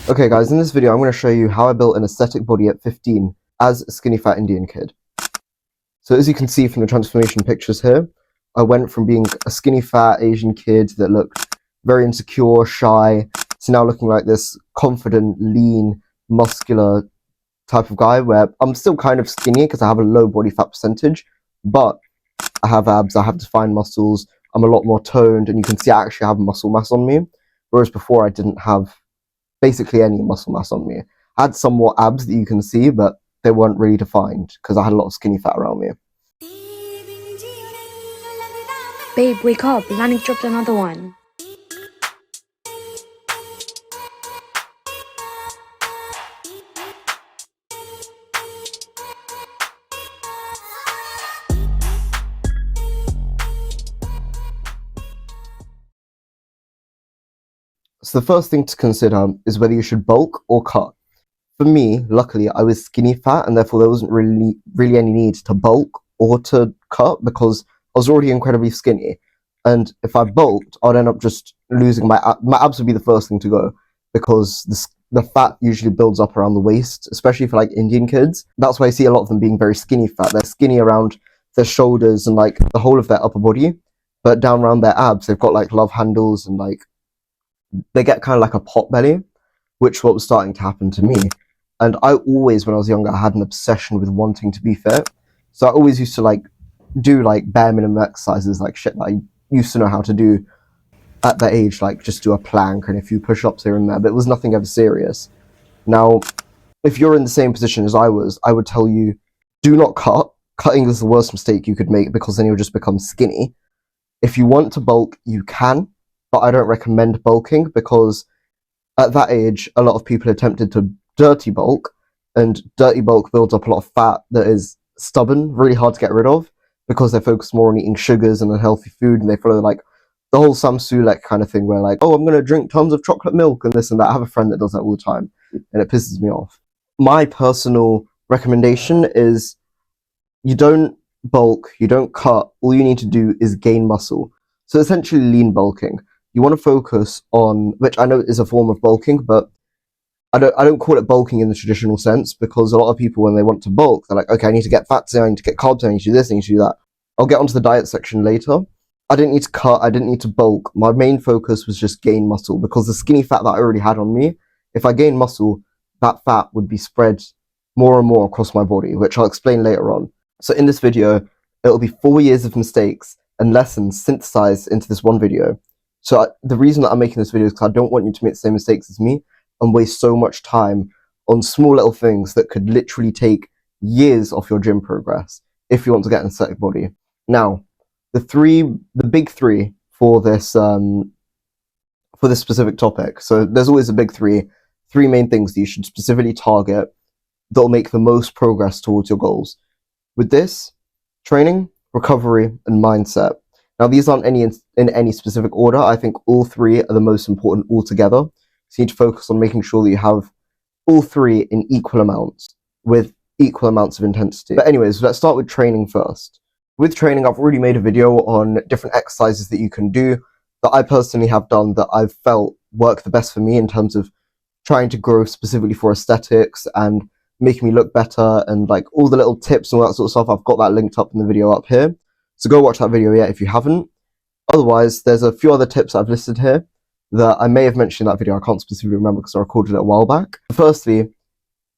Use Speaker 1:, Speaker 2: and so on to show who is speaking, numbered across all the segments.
Speaker 1: Okay guys, in this video I'm going to show you how I built an aesthetic body at 15 as a skinny fat Indian kid. So as you can see from the transformation pictures here, I went from being a skinny fat Asian kid that looked very insecure, shy, to now looking like this confident, lean, muscular type of guy where I'm still kind of skinny because I have a low body fat percentage, but I have abs, I have defined muscles, I'm a lot more toned, and you can see I actually have muscle mass on me, whereas before I didn't have basically any muscle mass on me. I had somewhat abs that you can see, but they weren't really defined because I had a lot of skinny fat around me.
Speaker 2: Babe, wake up. Lanny dropped another one.
Speaker 1: So the first thing to consider is whether you should bulk or cut. For me, luckily, I was skinny fat, and therefore there wasn't really any need to bulk or to cut because I was already incredibly skinny. And if I bulked, I'd end up just losing my abs would be the first thing to go because the fat usually builds up around the waist, especially for like Indian kids. That's why I see a lot of them being very skinny fat. They're skinny around their shoulders and like the whole of their upper body, but down around their abs, they've got like love handles and like they get kind of like a pot belly, which is what was starting to happen to me. And I always, when I was younger, I had an obsession with wanting to be fit. So I always used to like do like bare minimum exercises, like shit that I used to know how to do at that age, like just do a plank and a few push-ups here and there, but it was nothing ever serious. Now, if you're in the same position as I would tell you, do not cut. Cutting is the worst mistake you could make because then you'll just become skinny. If you want to bulk, you can, but I don't recommend bulking because at that age, a lot of people attempted to dirty bulk, and dirty bulk builds up a lot of fat that is stubborn, really hard to get rid of because they focus more on eating sugars and unhealthy food, and they follow like the whole Sam Sulek kind of thing where like, oh, I'm going to drink tons of chocolate milk and this and that. I have a friend that does that all the time, and it pisses me off. My personal recommendation is you don't bulk, you don't cut, all you need to do is gain muscle. So essentially lean bulking. You want to focus on, which I know is a form of bulking, but I don't call it bulking in the traditional sense because a lot of people, when they want to bulk, they're like, okay, I need to get fats in, I need to get carbs in, I need to do this, I need to do that. I'll get onto the diet section later. I didn't need to cut, I didn't need to bulk. My main focus was just gain muscle because the skinny fat that I already had on me, if I gained muscle, that fat would be spread more and more across my body, which I'll explain later on. So in this video, it'll be 4 years of mistakes and lessons synthesized into this one video. So the reason that I'm making this video is because I don't want you to make the same mistakes as me and waste so much time on small little things that could literally take years off your gym progress if you want to get an aesthetic body. Now, the big three for this specific topic. So there's always a big three main things that you should specifically target that'll make the most progress towards your goals. With this, training, recovery, and mindset. Now, these aren't in any specific order. I think all three are the most important altogether. So you need to focus on making sure that you have all three in equal amounts, with equal amounts of intensity. But anyways, let's start with training first. With training, I've already made a video on different exercises that you can do that I personally have done that I've felt work the best for me in terms of trying to grow specifically for aesthetics and making me look better, and like all the little tips and all that sort of stuff. I've got that linked up in the video up here. So go watch that video yet if you haven't. Otherwise, there's a few other tips I've listed here that I may have mentioned in that video. I can't specifically remember because I recorded it a while back. Firstly,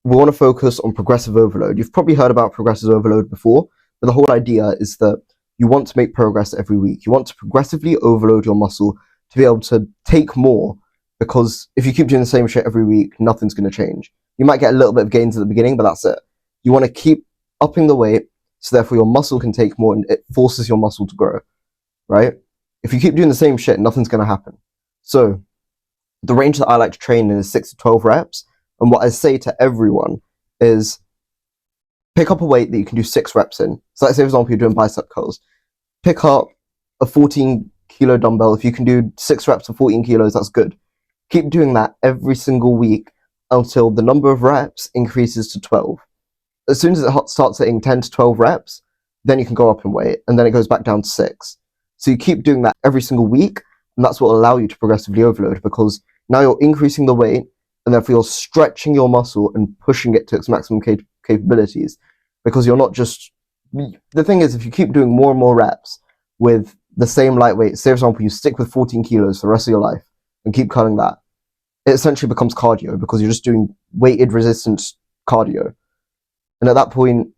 Speaker 1: we want to focus on progressive overload. You've probably heard about progressive overload before, but the whole idea is that you want to make progress every week. You want to progressively overload your muscle to be able to take more, because if you keep doing the same shit every week, nothing's going to change. You might get a little bit of gains at the beginning, but that's it. You want to keep upping the weight so therefore your muscle can take more and it forces your muscle to grow, right? If you keep doing the same shit, nothing's going to happen. So the range that I like to train in is 6 to 12 reps. And what I say to everyone is pick up a weight that you can do 6 reps in. So let's say, for example, you're doing bicep curls. Pick up a 14 kilo dumbbell. If you can do 6 reps of 14 kilos, that's good. Keep doing that every single week until the number of reps increases to 12. As soon as it starts hitting 10 to 12 reps, then you can go up in weight, and then it goes back down to 6. So you keep doing that every single week, and that's what will allow you to progressively overload, because now you're increasing the weight, and therefore you're stretching your muscle and pushing it to its maximum capabilities, because you're not just, the thing is, if you keep doing more and more reps with the same light weight, say for example you stick with 14 kilos for the rest of your life and keep cutting that, it essentially becomes cardio, because you're just doing weighted resistance cardio. And at that point,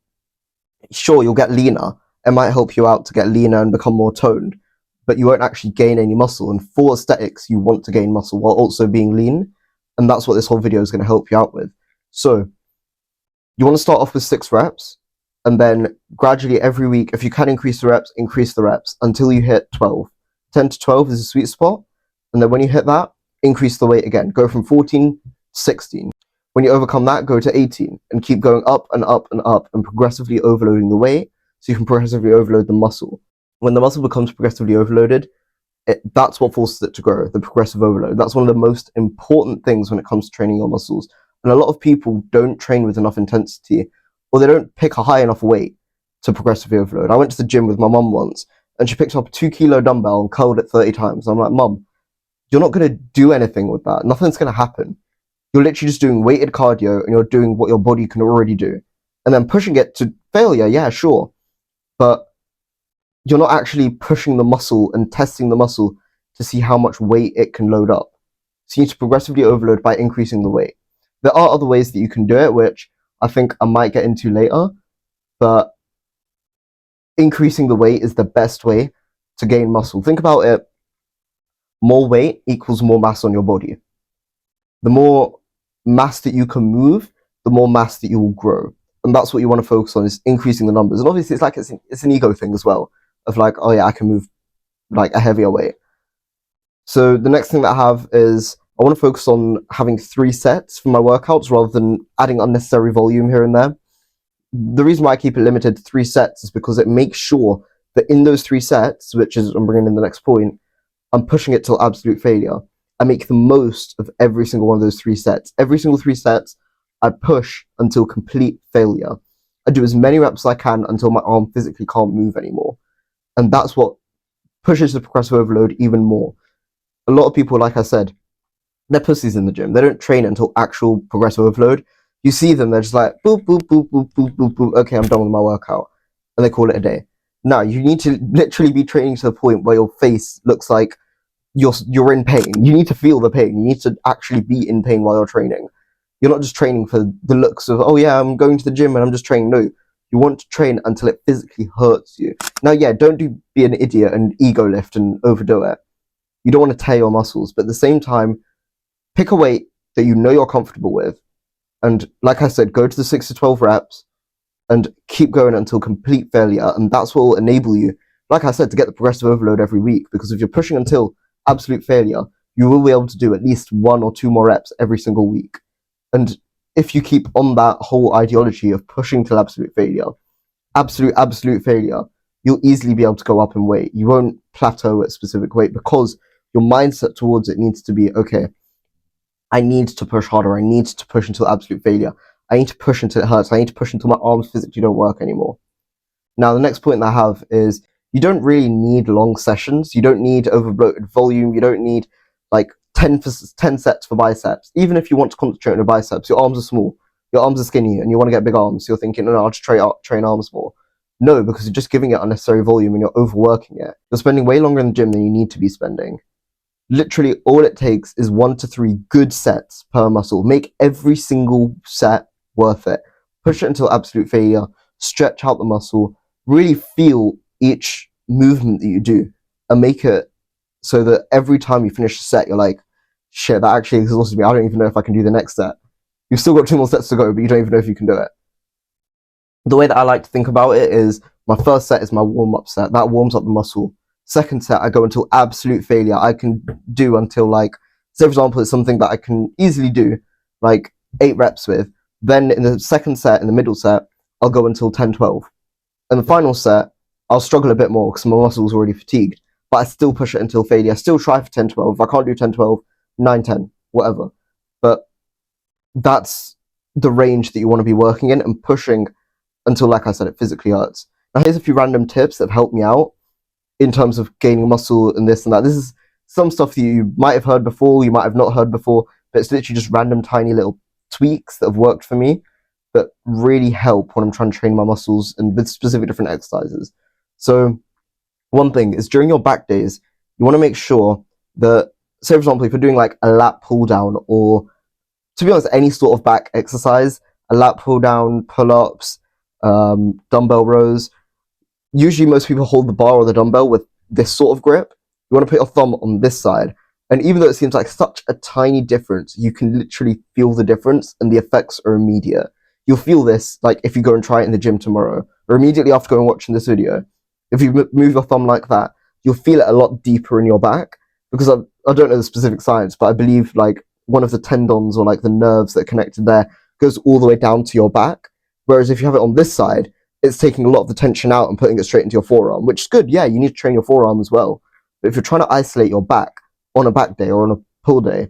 Speaker 1: sure, you'll get leaner. It might help you out to get leaner and become more toned, but you won't actually gain any muscle. And for aesthetics, you want to gain muscle while also being lean. And that's what this whole video is going to help you out with. So you want to start off with 6 reps, and then gradually every week, if you can increase the reps until you hit 12. 10 to 12 is a sweet spot. And then when you hit that, increase the weight again. Go from 14 to 16. When you overcome that, go to 18 and keep going up and up and up and progressively overloading the weight so you can progressively overload the muscle. When the muscle becomes progressively overloaded, that's what forces it to grow, the progressive overload. That's one of the most important things when it comes to training your muscles. And a lot of people don't train with enough intensity, or they don't pick a high enough weight to progressively overload. I went to the gym with my mum once, and she picked up a 2-kilo dumbbell and curled it 30 times. I'm like, Mum, you're not going to do anything with that. Nothing's going to happen. You're literally just doing weighted cardio, and you're doing what your body can already do. And then pushing it to failure, yeah, sure. But you're not actually pushing the muscle and testing the muscle to see how much weight it can load up. So you need to progressively overload by increasing the weight. There are other ways that you can do it, which I think I might get into later, but increasing the weight is the best way to gain muscle. Think about it. More weight equals more mass on your body. The more mass that you can move, the more mass that you will grow. And that's what you want to focus on, is increasing the numbers. And obviously it's an ego thing as well, of like, oh yeah, I can move like a heavier weight. So the next thing that I have is, I want to focus on having 3 sets for my workouts rather than adding unnecessary volume here and there. The reason why I keep it limited to 3 sets is because it makes sure that in those 3 sets, which is, I'm bringing in the next point, I'm pushing it till absolute failure. I make the most of every single one of those 3 sets. Every single 3 sets, I push until complete failure. I do as many reps as I can until my arm physically can't move anymore. And that's what pushes the progressive overload even more. A lot of people, like I said, they're pussies in the gym. They don't train until actual progressive overload. You see them, they're just like, boop, boop, boop, boop, boop, boop, boop. Okay, I'm done with my workout. And they call it a day. No, you need to literally be training to the point where your face looks like you're in pain. You need to feel the pain. You need to actually be in pain while you're training. You're not just training for the looks of, oh yeah, I'm going to the gym and I'm just training. No, you want to train until it physically hurts you. Now, yeah, don't be an idiot and ego lift and overdo it. You don't want to tear your muscles, but at the same time, pick a weight that you know you're comfortable with. And like I said, go to the 6 to 12 reps and keep going until complete failure. And that's what will enable you, like I said, to get the progressive overload every week. Because if you're pushing until absolute failure, you will be able to do at least 1 or 2 more reps every single week. And if you keep on that whole ideology of pushing till absolute failure, absolute failure, you'll easily be able to go up in weight. You won't plateau at a specific weight, because your mindset towards it needs to be, okay, I need to push harder. I need to push until absolute failure. I need to push until it hurts. I need to push until my arms physically don't work anymore. Now, the next point that I have is, you don't really need long sessions. You don't need overbloated volume. You don't need like 10 sets for biceps. Even if you want to concentrate on your biceps, your arms are small, your arms are skinny, and you want to get big arms. So you're thinking, no, I'll just train arms more. No, because you're just giving it unnecessary volume and you're overworking it. You're spending way longer in the gym than you need to be spending. Literally, all it takes is 1 to 3 good sets per muscle. Make every single set worth it. Push it until absolute failure. Stretch out the muscle. Really feel each movement that you do, and make it so that every time you finish a set, you're like, shit, that actually exhausted me. I don't even know if I can do the next set. You've still got 2 more sets to go, but you don't even know if you can do it. The way that I like to think about it is, my first set is my warm-up set. That warms up the muscle. Second set, I go until absolute failure. I can do until, like, say for example, it's something that I can easily do, like 8 reps with. Then in the second set, in the middle set, I'll go until 10, 12. And the final set, I'll struggle a bit more because my muscle's already fatigued, but I still push it until failure. I still try for 10, 12. If I can't do 10, 12, 9, 10, whatever. But that's the range that you want to be working in, and pushing until, like I said, it physically hurts. Now, here's a few random tips that have helped me out in terms of gaining muscle and this and that. This is some stuff that you might have heard before, you might have not heard before, but it's literally just random tiny little tweaks that have worked for me that really help when I'm trying to train my muscles and with specific different exercises. So one thing is during your back days, you want to make sure that, say for example, if you're doing like a lat pull down, or to be honest, any sort of back exercise, a lat pull down, pull ups, dumbbell rows, usually most people hold the bar or the dumbbell with this sort of grip. You want to put your thumb on this side. And even though it seems like such a tiny difference, you can literally feel the difference and the effects are immediate. You'll feel this like if you go and try it in the gym tomorrow, or immediately after going and watching this video. If you move your thumb like that, you'll feel it a lot deeper in your back, because I don't know the specific science, but I believe like one of the tendons or like the nerves that are connected there goes all the way down to your back. Whereas if you have it on this side, it's taking a lot of the tension out and putting it straight into your forearm, which is good. Yeah, you need to train your forearm as well. But if you're trying to isolate your back on a back day or on a pull day,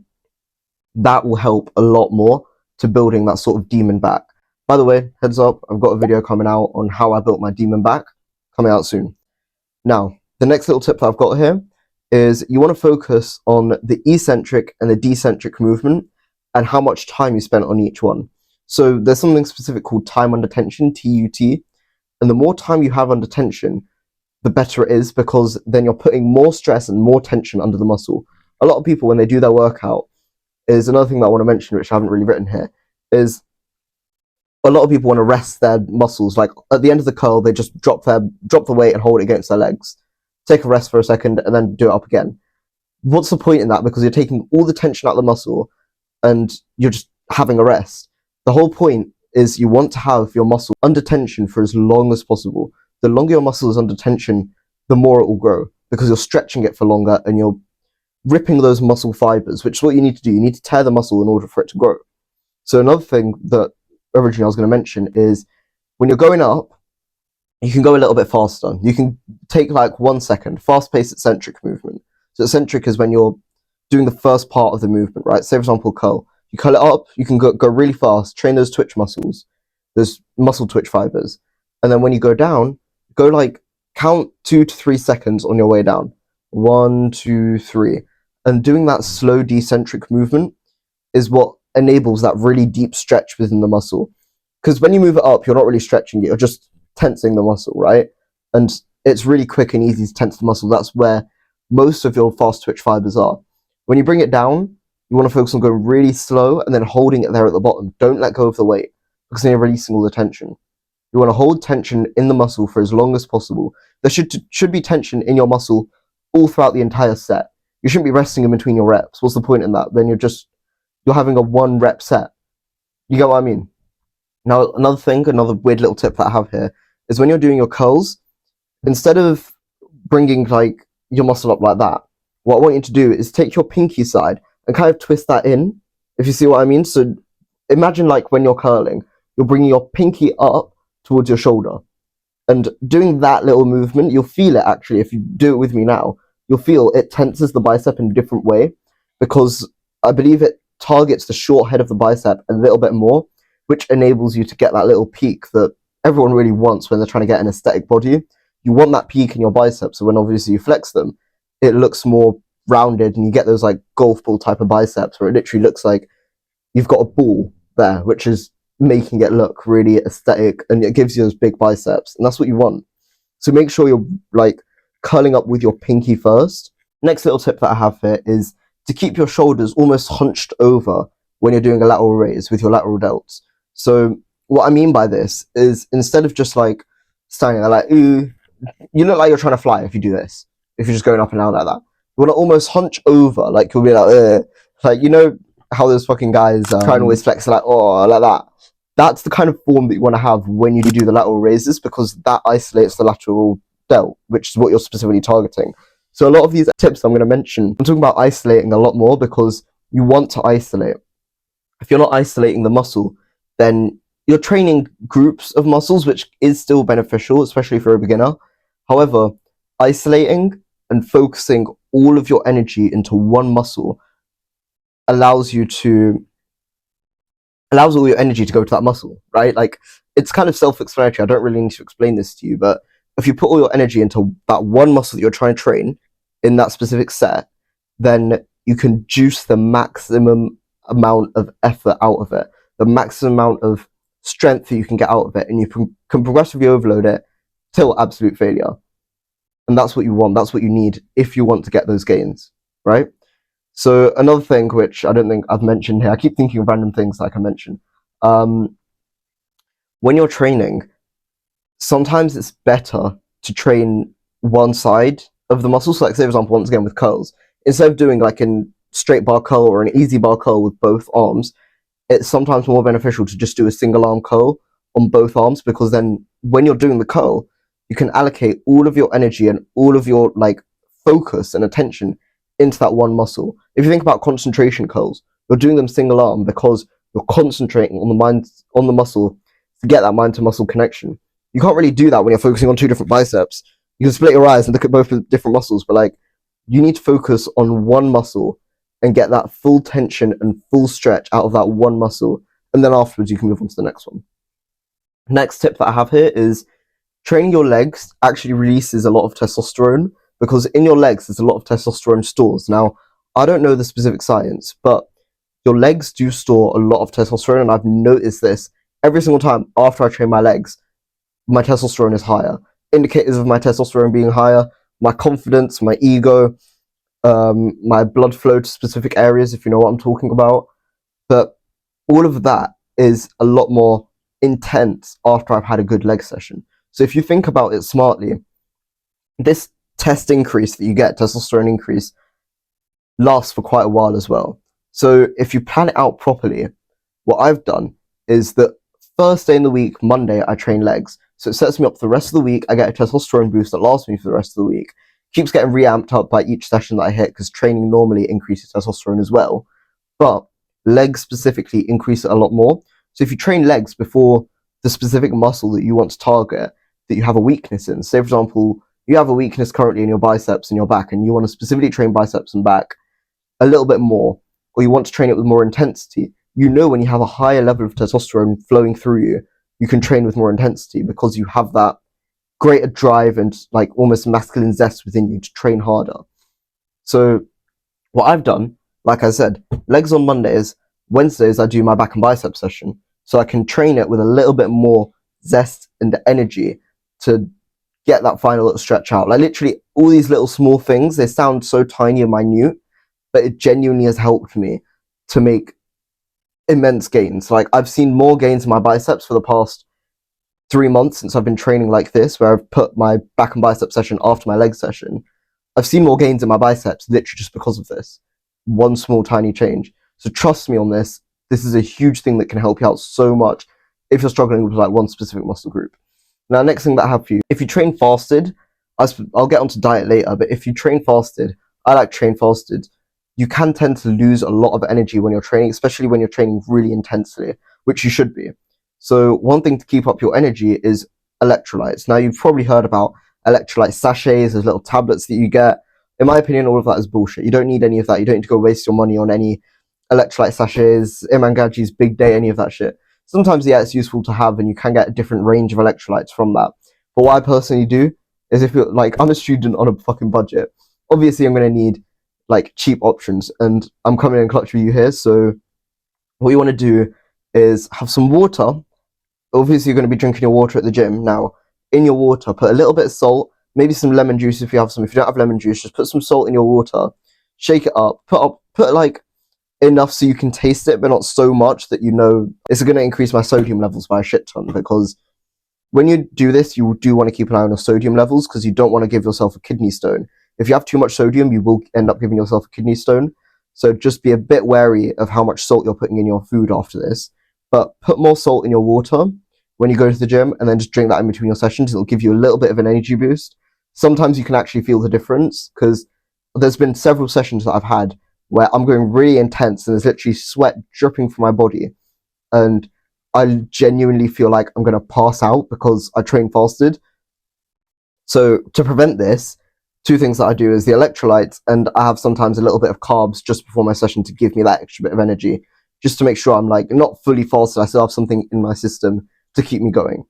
Speaker 1: that will help a lot more to building that sort of demon back. By the way, heads up, I've got a video coming out on how I built my demon back, coming out soon. Now, the next little tip that I've got here is you want to focus on the eccentric and the decentric movement and how much time you spent on each one. So there's something specific called time under tension, TUT, and the more time you have under tension, the better it is, because then you're putting more stress and more tension under the muscle. A lot of people, when they do their workout, is another thing that I want to mention, which I haven't really written here, is a lot of people want to rest their muscles. Like at the end of the curl, they just drop the weight and hold it against their legs, take a rest for a second, and then do it up again. What's the point in that? Because you're taking all the tension out of the muscle and you're just having a rest. The whole point is you want to have your muscle under tension for as long as possible. The longer your muscle is under tension, the more it will grow, because you're stretching it for longer and you're ripping those muscle fibers, which is what you need to do. You need to tear the muscle in order for it to grow. So another thing that originally I was going to mention is when you're going up, you can go a little bit faster. You can take like 1 second, fast-paced eccentric movement. So eccentric is when you're doing the first part of the movement, right? Say for example, curl. You curl it up, you can go really fast, train those twitch muscles, those muscle twitch fibers. And then when you go down, go like count 2 to 3 seconds on your way down. 1, 2, 3. And doing that slow decentric movement is what enables that really deep stretch within the muscle. Because when you move it up, you're not really stretching it, you're just tensing the muscle, right? And it's really quick and easy to tense the muscle. That's where most of your fast twitch fibers are. When you bring it down, you want to focus on going really slow and then holding it there at the bottom. Don't let go of the weight, because then you're releasing all the tension. You want to hold tension in the muscle for as long as possible. There should be tension in your muscle all throughout the entire set. You shouldn't be resting in between your reps. What's the point in that? Then you're having a 1 rep set. You get what I mean? Now, another weird little tip that I have here is when you're doing your curls, instead of bringing like your muscle up like that, what I want you to do is take your pinky side and kind of twist that in, if you see what I mean. So imagine like when you're curling, you're bringing your pinky up towards your shoulder. And doing that little movement, you'll feel it actually. If you do it with me now, you'll feel it tenses the bicep in a different way, because I believe it targets the short head of the bicep a little bit more, which enables you to get that little peak that everyone really wants when they're trying to get an aesthetic body. You want that peak in your biceps, so when obviously you flex them, it looks more rounded and you get those like golf ball type of biceps where it literally looks like you've got a ball there, which is making it look really aesthetic, and it gives you those big biceps, and that's what you want. So make sure you're like curling up with your pinky first. Next little tip that I have here is to keep your shoulders almost hunched over when you're doing a lateral raise with your lateral delts. So what I mean by this is, instead of just like standing there like, ooh, you look like you're trying to fly if you do this, if you're just going up and down like that. You want to almost hunch over, like you'll be like, ugh. Like, you know how those fucking guys try and always flex like, oh, like that. That's the kind of form that you want to have when you do the lateral raises, because that isolates the lateral delt, which is what you're specifically targeting. So a lot of these tips I'm going to mention, I'm talking about isolating a lot more, because you want to isolate. If you're not isolating the muscle, then you're training groups of muscles, which is still beneficial, especially for a beginner. However, isolating and focusing all of your energy into one muscle allows all your energy to go to that muscle, right? Like, it's kind of self-explanatory. I don't really need to explain this to you, but if you put all your energy into that one muscle that you're trying to train in that specific set, then you can juice the maximum amount of effort out of it, the maximum amount of strength that you can get out of it, and you can progressively overload it till absolute failure. And that's what you want. That's what you need if you want to get those gains, right? So another thing which I don't think I've mentioned here, I keep thinking of random things like I mentioned. When you're training, sometimes it's better to train one side of the muscle. So like say for example, once again with curls, instead of doing like a straight bar curl or an easy bar curl with both arms, it's sometimes more beneficial to just do a single arm curl on both arms, because then when you're doing the curl, you can allocate all of your energy and all of your like focus and attention into that one muscle. If you think about concentration curls, you're doing them single arm because you're concentrating on the muscle to get that mind to muscle connection. You can't really do that when you're focusing on two different biceps. You can split your eyes and look at both different muscles, but like you need to focus on one muscle and get that full tension and full stretch out of that one muscle, and then afterwards you can move on to the next one. Next tip that I have here is training your legs actually releases a lot of testosterone, because in your legs there's a lot of testosterone stores. Now, I don't know the specific science, but your legs do store a lot of testosterone, and I've noticed this every single time after I train my legs, my testosterone is higher. Indicators of my testosterone being higher, my confidence, my ego, my blood flow to specific areas, if you know what I'm talking about. But all of that is a lot more intense after I've had a good leg session. So if you think about it smartly, this test increase that you get, testosterone increase, lasts for quite a while as well. So if you plan it out properly, what I've done is that first day in the week, Monday, I train legs. So it sets me up for the rest of the week. I get a testosterone boost that lasts me for the rest of the week. Keeps getting re-amped up by each session that I hit, because training normally increases testosterone as well. But legs specifically increase it a lot more. So if you train legs before the specific muscle that you want to target, that you have a weakness in, say for example, you have a weakness currently in your biceps and your back, and you want to specifically train biceps and back a little bit more, or you want to train it with more intensity, you know when you have a higher level of testosterone flowing through you, you can train with more intensity because you have that greater drive and like almost masculine zest within you to train harder. So what I've done, like I said, legs on Mondays, Wednesdays I do my back and bicep session, so I can train it with a little bit more zest and energy to get that final little stretch out. Like literally all these little small things, they sound so tiny and minute, but it genuinely has helped me to make immense gains. Like I've seen more gains in my biceps for the past 3 months since I've been training like this, where I've put my back and bicep session after my leg session. I've seen more gains in my biceps literally just because of this one small tiny change. So trust me on this. This is a huge thing that can help you out so much if you're struggling with like one specific muscle group. Now, next thing that I have for you, if you train fasted, I'll get onto diet later, but if you train fasted, I like train fasted, you can tend to lose a lot of energy when you're training, especially when you're training really intensely, which you should be. So one thing to keep up your energy is electrolytes. Now, you've probably heard about electrolyte sachets, those little tablets that you get. In my opinion, all of that is bullshit. You don't need any of that. You don't need to go waste your money on any electrolyte sachets, Imangaji's Big Day, any of that shit. Sometimes, yeah, it's useful to have, and you can get a different range of electrolytes from that. But what I personally do is, if you're like, I'm a student on a fucking budget, obviously I'm going to need like cheap options, and I'm coming in clutch with you here. So what you want to do is have some water. Obviously, you're going to be drinking your water at the gym. Now, in your water, put a little bit of salt, maybe some lemon juice if you have some. If you don't have lemon juice, just put some salt in your water, shake it up, put like enough so you can taste it, but not so much that you know it's going to increase my sodium levels by a shit ton. Because when you do this, you do want to keep an eye on your sodium levels, because you don't want to give yourself a kidney stone. If you have too much sodium, you will end up giving yourself a kidney stone. So just be a bit wary of how much salt you're putting in your food after this. But put more salt in your water when you go to the gym, and then just drink that in between your sessions. It'll give you a little bit of an energy boost. Sometimes you can actually feel the difference, because there's been several sessions that I've had where I'm going really intense and there's literally sweat dripping from my body, and I genuinely feel like I'm going to pass out because I train fasted. So to prevent this, two things that I do is the electrolytes, and I have sometimes a little bit of carbs just before my session to give me that extra bit of energy, just to make sure I'm like not fully fasted. I still have something in my system to keep me going.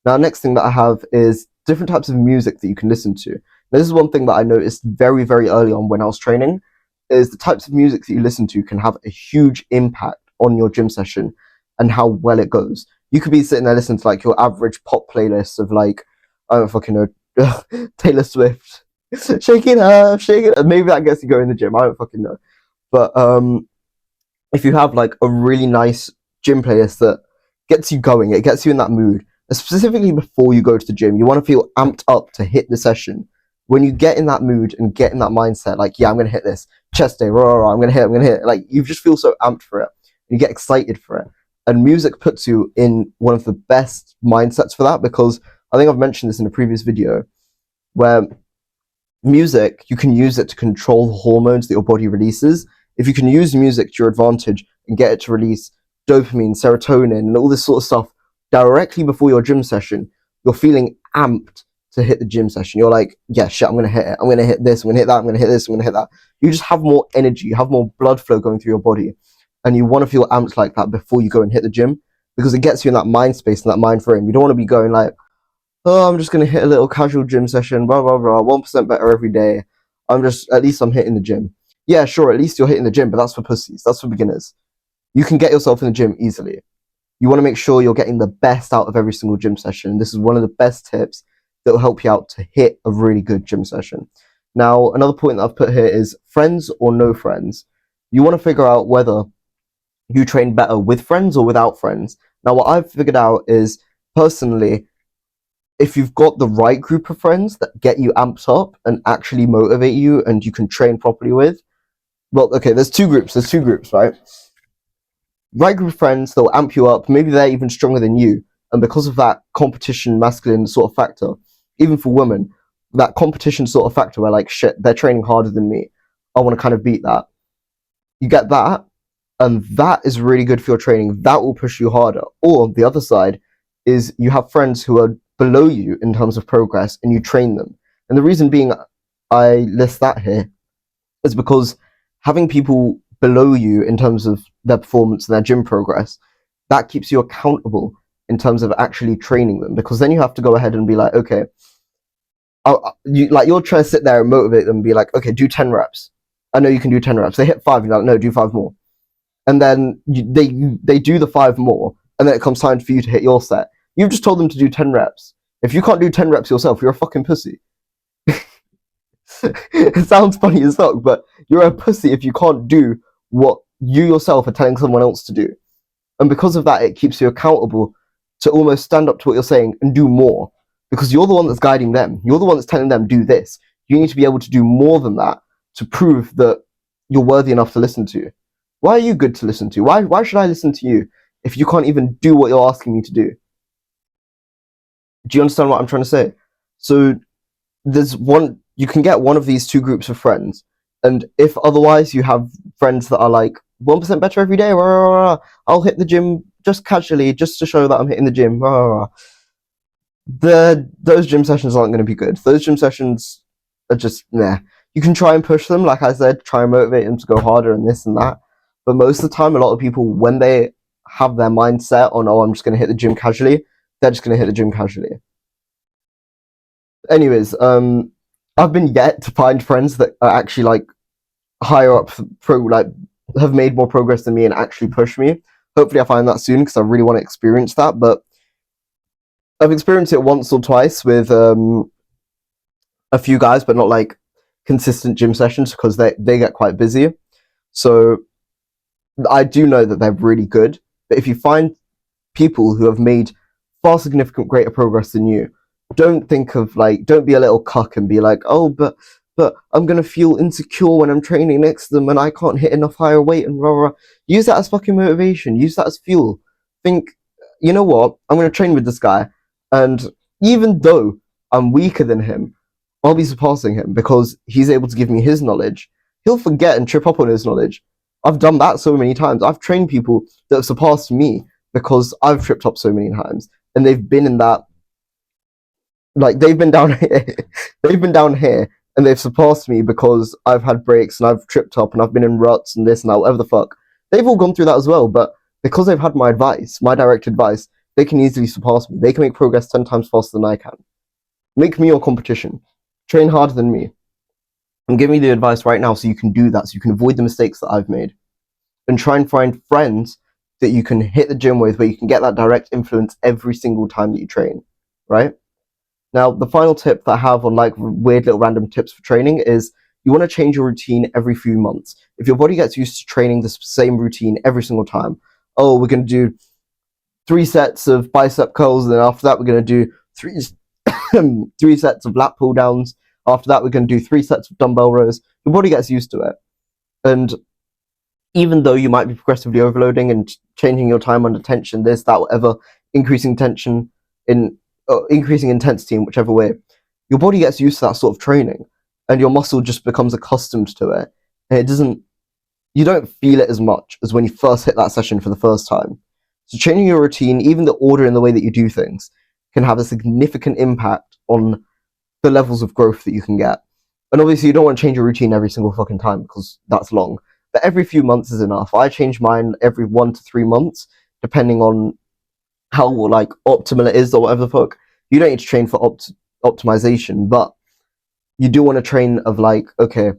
Speaker 1: Now, next thing that I have is different types of music that you can listen to. Now, this is one thing that I noticed very, very early on when I was training, is the types of music that you listen to can have a huge impact on your gym session and how well it goes. You could be sitting there listening to like your average pop playlist of like, I don't fucking know, Taylor Swift, shake it up, shake it up. Maybe that gets you going in the gym. I don't fucking know. But if you have like a really nice gym playlist that gets you going, it gets you in that mood, specifically before you go to the gym, you want to feel amped up to hit the session. When you get in that mood and get in that mindset, like, yeah, I'm going to hit this, chest day, rah, rah, rah, I'm going to hit it, like, you just feel so amped for it. You get excited for it. And music puts you in one of the best mindsets for that, because I think I've mentioned this in a previous video, where music, you can use it to control the hormones that your body releases. If you can use music to your advantage and get it to release dopamine, serotonin, and all this sort of stuff directly before your gym session, you're feeling amped to hit the gym session. You're like, yeah, shit, I'm going to hit it. I'm going to hit this. I'm going to hit that. I'm going to hit this. I'm going to hit that. You just have more energy. You have more blood flow going through your body. And you want to feel amped like that before you go and hit the gym, because it gets you in that mind space and that mind frame. You don't want to be going like, oh, I'm just going to hit a little casual gym session, blah, blah, blah, 1% better every day. At least I'm hitting the gym. Yeah, sure, at least you're hitting the gym, but that's for pussies. That's for beginners. You can get yourself in the gym easily. You want to make sure you're getting the best out of every single gym session. This is one of the best tips that will help you out to hit a really good gym session. Now, another point that I've put here is friends or no friends. You want to figure out whether you train better with friends or without friends. Now, what I've figured out is, personally, if you've got the right group of friends that get you amped up and actually motivate you and you can train properly with, well, okay, there's two groups, right? Right group of friends, they'll amp you up, maybe they're even stronger than you, and because of that competition masculine sort of factor, even for women, that competition sort of factor where like, shit, they're training harder than me, I want to kind of beat that. You get that, and that is really good for your training. That will push you harder. Or the other side is you have friends who are below you in terms of progress and you train them. And the reason being I list that here is because having people below you in terms of their performance and their gym progress, that keeps you accountable in terms of actually training them, because then you have to go ahead and be like, okay, you're trying to sit there and motivate them and be like, okay, do 10 reps. I know you can do 10 reps. They hit 5, you're like, no, do 5 more. And then they do the 5 more, and then it comes time for you to hit your set. You've just told them to do 10 reps. If you can't do 10 reps yourself, you're a fucking pussy. It sounds funny as fuck, but you're a pussy if you can't do what you yourself are telling someone else to do. And because of that, it keeps you accountable to almost stand up to what you're saying and do more, because you're the one that's guiding them. You're the one that's telling them, do this. You need to be able to do more than that to prove that you're worthy enough to listen to. Why are you good to listen to? Why should I listen to you if you can't even do what you're asking me to do? Do you understand what I'm trying to say? So you can get one of these two groups of friends, and if otherwise you have friends that are like 1% better every day, rah, rah, rah, I'll hit the gym just casually, just to show that I'm hitting the gym, rah, rah, rah. Those gym sessions aren't going to be good. Those gym sessions are just, nah. You can try and push them, like I said, try and motivate them to go harder and this and that, but most of the time, a lot of people, when they have their mindset on, oh, I'm just going to hit the gym casually, they're just going to hit the gym casually. Anyways, I've been yet to find friends that are actually like higher up, have made more progress than me and actually push me. Hopefully I find that soon, because I really want to experience that. But I've experienced it once or twice with a few guys, but not like consistent gym sessions, because they get quite busy. So I do know that they're really good. But if you find people who have made far significant greater progress than you, don't be a little cuck and be like, oh, but I'm gonna feel insecure when I'm training next to them and I can't hit enough higher weight and rah rah. Use that as fucking motivation. Use that as fuel. Think, you know what? I'm gonna train with this guy, and even though I'm weaker than him, I'll be surpassing him because he's able to give me his knowledge. He'll forget and trip up on his knowledge. I've done that so many times. I've trained people that have surpassed me because I've tripped up so many times, and they've been in that, like, they've been down here, and they've surpassed me because I've had breaks and I've tripped up and I've been in ruts and this and that, whatever the fuck. They've all gone through that as well, but because they've had my advice, my direct advice, they can easily surpass me. They can make progress 10 times faster than I can. Make me your competition. Train harder than me. I'm giving you the advice right now so you can do that, so you can avoid the mistakes that I've made. And try and find friends that you can hit the gym with, where you can get that direct influence every single time that you train, right? Now, the final tip that I have on like weird little random tips for training is you want to change your routine every few months. If your body gets used to training the same routine every single time, oh, we're going to do 3 sets of bicep curls, and then after that we're going to do three sets of lat pull downs. After that we're going to do 3 sets of dumbbell rows. Your body gets used to it, and even though you might be progressively overloading and changing your time under tension, this, that, whatever, increasing tension in increasing intensity in whichever way, your body gets used to that sort of training, and your muscle just becomes accustomed to it, and you don't feel it as much as when you first hit that session for the first time. So changing your routine, even the order and the way that you do things, can have a significant impact on the levels of growth that you can get. And obviously you don't want to change your routine every single fucking time, because that's long. But every few months is enough. I change mine every 1 to 3 months, depending on how like optimal it is or whatever the fuck. You don't need to train for optimization, but you do want to train of like, okay,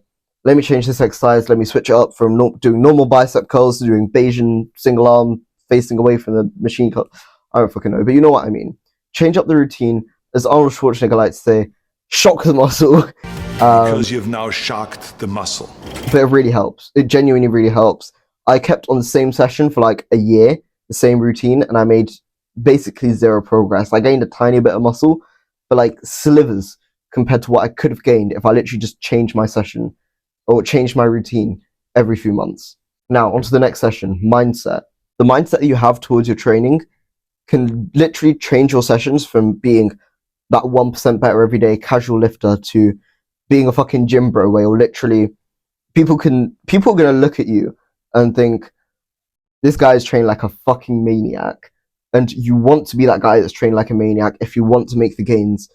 Speaker 1: let me change this exercise, let me switch it up from doing normal bicep curls to doing Bayesian single arm facing away from the machine cut. I don't fucking know, but you know what I mean. Change up the routine, as Arnold Schwarzenegger likes to say, shock the muscle.
Speaker 3: Because you've now shocked the muscle.
Speaker 1: But it really helps. It genuinely really helps. I kept on the same session for like a year, the same routine, and I made basically zero progress. I gained a tiny bit of muscle, but like slivers compared to what I could have gained if I literally just changed my session or changed my routine every few months. Now, on to the next session, mindset. The mindset that you have towards your training can literally change your sessions from being that 1% better every day casual lifter to being a fucking gym bro, where you're literally people are gonna look at you and think this guy is trained like a fucking maniac, and you want to be that guy that's trained like a maniac if you want to make the gains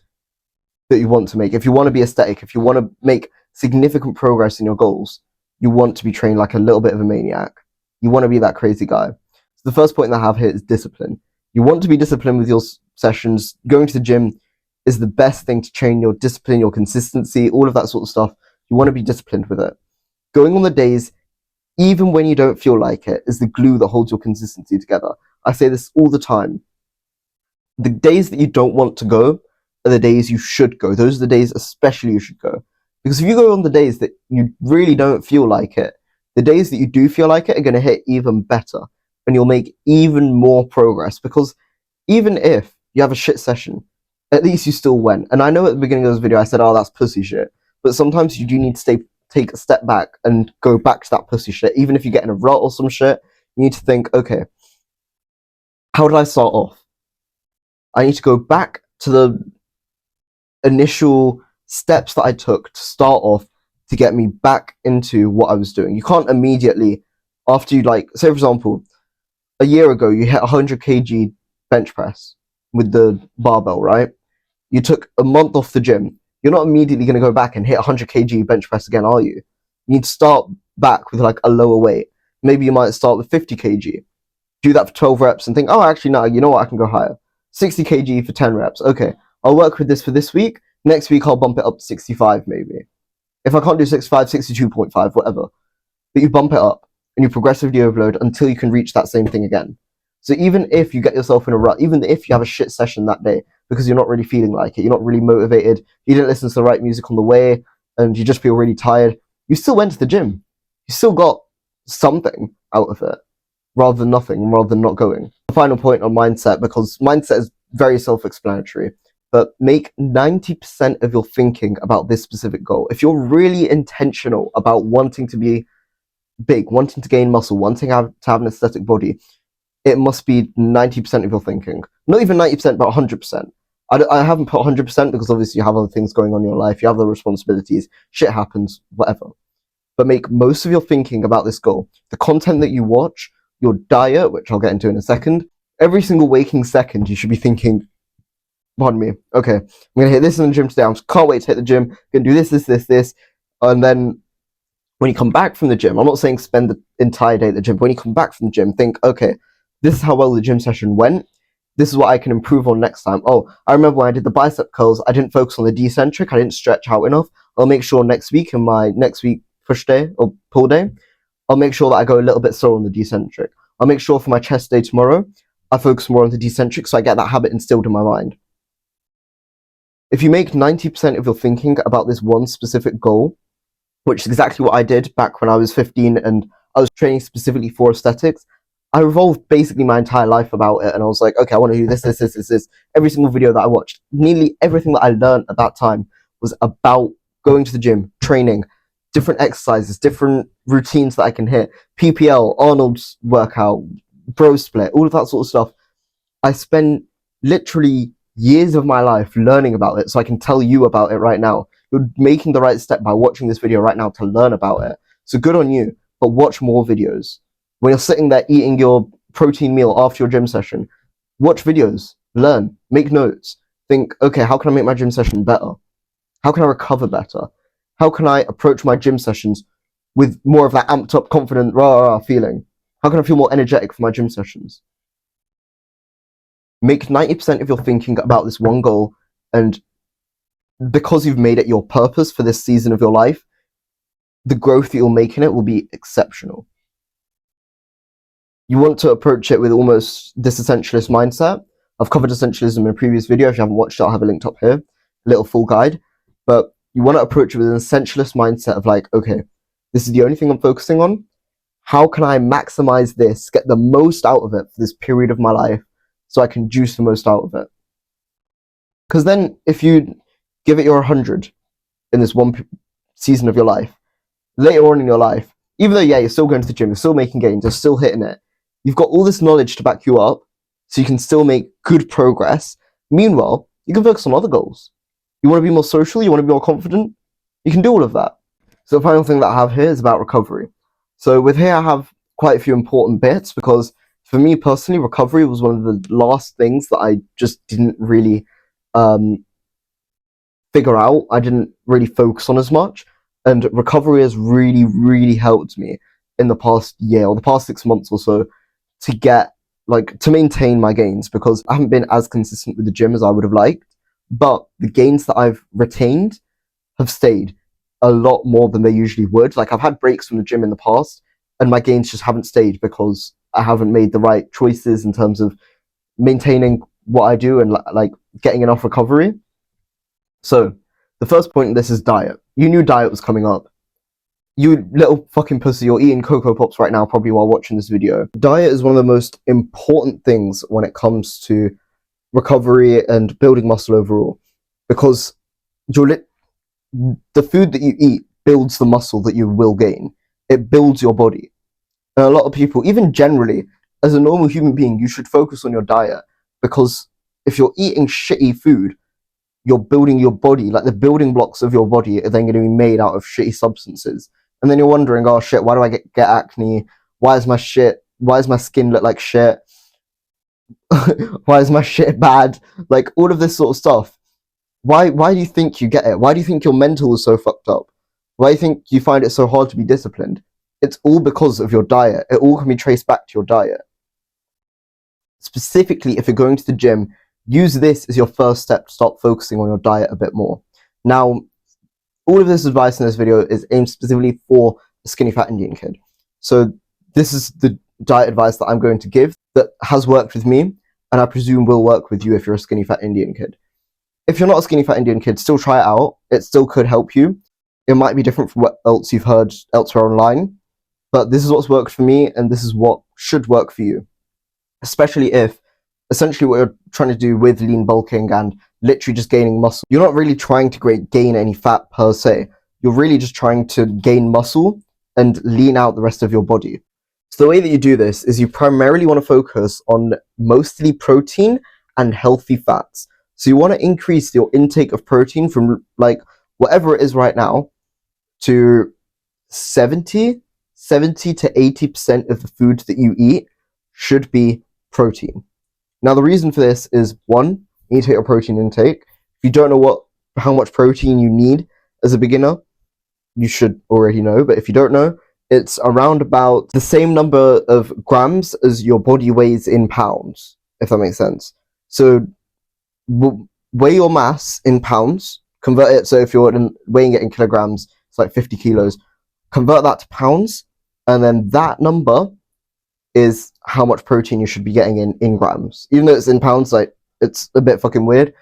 Speaker 1: that you want to make. If you want to be aesthetic, if you want to make significant progress in your goals, you want to be trained like a little bit of a maniac. You want to be that crazy guy. So the first point that I have here is discipline. You want to be disciplined with your sessions. Going to the gym is the best thing to train your discipline, your consistency, all of that sort of stuff. You want to be disciplined with it. Going on the days, even when you don't feel like it, is the glue that holds your consistency together. I say this all the time. The days that you don't want to go are the days you should go. Those are the days especially you should go. Because if you go on the days that you really don't feel like it, the days that you do feel like it are going to hit even better, and you'll make even more progress. Because even if you have a shit session, at least you still went. And I know at the beginning of this video I said, oh, that's pussy shit. But sometimes you do need to take a step back and go back to that pussy shit. Even if you get in a rut or some shit, you need to think, okay, how did I start off? I need to go back to the initial steps that I took to start off to get me back into what I was doing. You can't immediately, after you like, say for example, a year ago you hit 100 kg bench press with the barbell, right? You took a month off the gym. You're not immediately going to go back and hit 100 kg bench press again, are you? You need to start back with like a lower weight. Maybe you might start with 50 kg. Do that for 12 reps and think, oh, actually, no, you know what? I can go higher. 60 kg for 10 reps. Okay, I'll work with this for this week. Next week, I'll bump it up to 65 maybe. If I can't do 65, 62.5, whatever. But you bump it up and you progressively overload until you can reach that same thing again. So even if you get yourself in a rut, even if you have a shit session that day because you're not really feeling like it, you're not really motivated, you didn't listen to the right music on the way, and you just feel really tired, you still went to the gym. You still got something out of it, rather than nothing, rather than not going. The final point on mindset, because mindset is very self-explanatory, but make 90% of your thinking about this specific goal. If you're really intentional about wanting to be big, wanting to gain muscle, wanting to have an aesthetic body, it must be 90% of your thinking. Not even 90%, but 100%. I haven't put 100% because obviously you have other things going on in your life, you have other responsibilities, shit happens, whatever. But make most of your thinking about this goal. The content that you watch, your diet, which I'll get into in a second, every single waking second you should be thinking, pardon me, okay, I'm going to hit this in the gym today, I can't wait to hit the gym, I'm going to do this, and then when you come back from the gym, I'm not saying spend the entire day at the gym, but when you come back from the gym, think, okay, this is how well the gym session went. this is what I can improve on next time. Oh, I remember when I did the bicep curls, I didn't focus on the decentric, I didn't stretch out enough. I'll make sure next week, in my next week push day or pull day, I'll make sure that I go a little bit slower on the decentric. I'll make sure for my chest day tomorrow, I focus more on the decentric so I get that habit instilled in my mind. If you make 90% of your thinking about this one specific goal, which is exactly what I did back when I was 15 and I was training specifically for aesthetics, I revolved basically my entire life about it, and I was like, okay, I want to do this. Every single video that I watched, nearly everything that I learned at that time was about going to the gym, training, different exercises, different routines that I can hit, PPL, Arnold's workout, bro split, all of that sort of stuff. I spent literally years of my life learning about it, so I can tell you about it right now. You're making the right step by watching this video right now to learn about it. So good on you, but watch more videos. When you're sitting there eating your protein meal after your gym session, watch videos, learn, make notes, think, okay, how can I make my gym session better? How can I recover better? How can I approach my gym sessions with more of that amped up, confident, feeling? How can I feel more energetic for my gym sessions? Make 90% of your thinking about this one goal, and because you've made it your purpose for this season of your life, the growth that you'll make in it will be exceptional. You want to approach it with almost this essentialist mindset. I've covered essentialism in a previous video. If you haven't watched it, I'll have it linked up here, a little full guide. But you want to approach it with an essentialist mindset of like, okay, this is the only thing I'm focusing on. How can I maximize this, get the most out of it for this period of my life so I can juice the most out of it? Because then if you give it your 100 in this one season of your life, later on in your life, even though, yeah, you're still going to the gym, you're still making gains, you're still hitting it, you've got all this knowledge to back you up, so you can still make good progress. Meanwhile, you can focus on other goals. You want to be more social, you want to be more confident, you can do all of that. So the final thing that I have here is about recovery. So with here I have quite a few important bits, because for me personally, recovery was one of the last things that I just didn't really figure out. I didn't really focus on as much, and recovery has really, really helped me in the past year or the past 6 months or so to maintain my gains, because I haven't been as consistent with the gym as I would have liked, but the gains that I've retained have stayed a lot more than they usually would. Like, I've had breaks from the gym in the past and my gains just haven't stayed because I haven't made the right choices in terms of maintaining what I do and like getting enough recovery. So the first point in this is diet. You knew diet was coming up. You little fucking pussy, you're eating Cocoa Pops right now probably while watching this video. Diet is one of the most important things when it comes to recovery and building muscle overall, because the food that you eat builds the muscle that you will gain. It builds your body. And a lot of people, even generally, as a normal human being, you should focus on your diet, because if you're eating shitty food, you're building your body, like the building blocks of your body are then going to be made out of shitty substances. And then you're wondering, oh shit, why do I get acne? Why is my skin look like shit? Why is my shit bad? Like, all of this sort of stuff. Why do you think you get it? Why do you think your mental is so fucked up? Why do you think you find it so hard to be disciplined? It's all because of your diet. It all can be traced back to your diet. Specifically, if you're going to the gym, use this as your first step to start focusing on your diet a bit more. Now, all of this advice in this video is aimed specifically for a skinny fat Indian kid. So this is the diet advice that I'm going to give that has worked with me, and I presume will work with you if you're a skinny fat Indian kid. If you're not a skinny fat Indian kid, still try it out. It still could help you. It might be different from what else you've heard elsewhere online, but this is what's worked for me, and this is what should work for you. Especially if essentially what you're trying to do with lean bulking and literally just gaining muscle, you're not really trying to gain any fat per se. You're really just trying to gain muscle and lean out the rest of your body. So the way that you do this is you primarily want to focus on mostly protein and healthy fats. So you want to increase your intake of protein from like whatever it is right now to 70 to 80% of the food that you eat should be protein. Now, the reason for this is, one, you need to hit your protein intake. If you don't know how much protein you need as a beginner, you should already know, but if you don't know, it's around about the same number of grams as your body weighs in pounds, if that makes sense. So weigh your mass in pounds, convert it. So if you're weighing it in kilograms, it's like 50 kilos. Convert that to pounds, and then that number is how much protein you should be getting in grams. Even though it's in pounds, like, it's a bit fucking weird.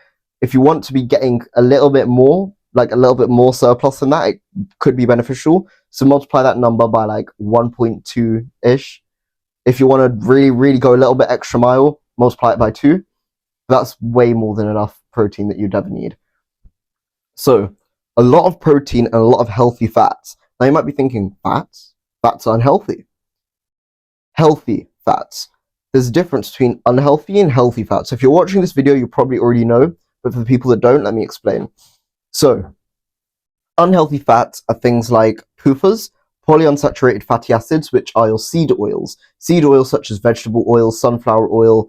Speaker 1: If you want to be getting a little bit more, like a little bit more surplus than that, it could be beneficial. So multiply that number by like 1.2-ish. If you want to really, really go a little bit extra mile, multiply it by 2. That's way more than enough protein that you'd ever need. So a lot of protein and a lot of healthy fats. Now you might be thinking, fats? Fats are unhealthy. Healthy fats. There's a difference between unhealthy and healthy fats. If you're watching this video, you probably already know, but for the people that don't, let me explain. So, unhealthy fats are things like PUFAs, polyunsaturated fatty acids, which are your seed oils. Seed oils such as vegetable oil, sunflower oil,